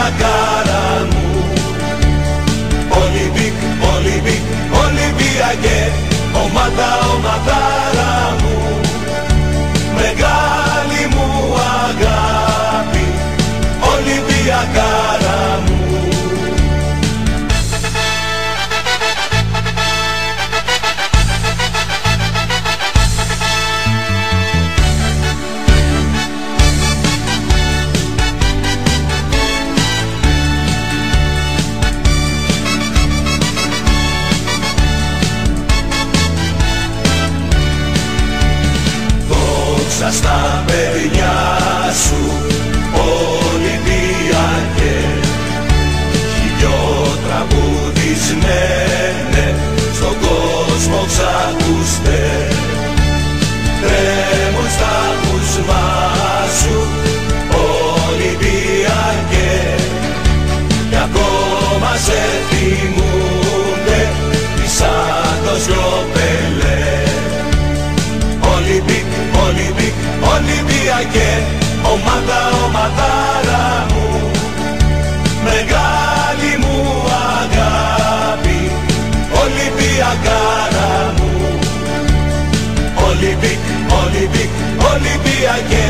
Ολυμπιακάρα μου. Ολυμπικ, Ολυμπικ, Ολυμπιακέ, ομάδα, ομαδάρα μου. Μεγάλη μου αγάπη, Ολυμπιακάρα μου. Δόξα στα παιδιά σου, Ολυμπιακέ, χιλιότραγουδισμένε στον κόσμο ξακούστε. Τρέμουν στα ακούσμα σου, Ολυμπιακέ, κι ακόμα σε θυμούνται σαν το Σιωπελέ. Ολυμπικ, Ολυμπικ, Ολυμπιακέ, ομάδα, ομαδάρα μου. Μεγάλη μου αγάπη, Ολυμπιακάρα μου. Ολυμπικ, Ολυμπικ, Ολυμπιακέ,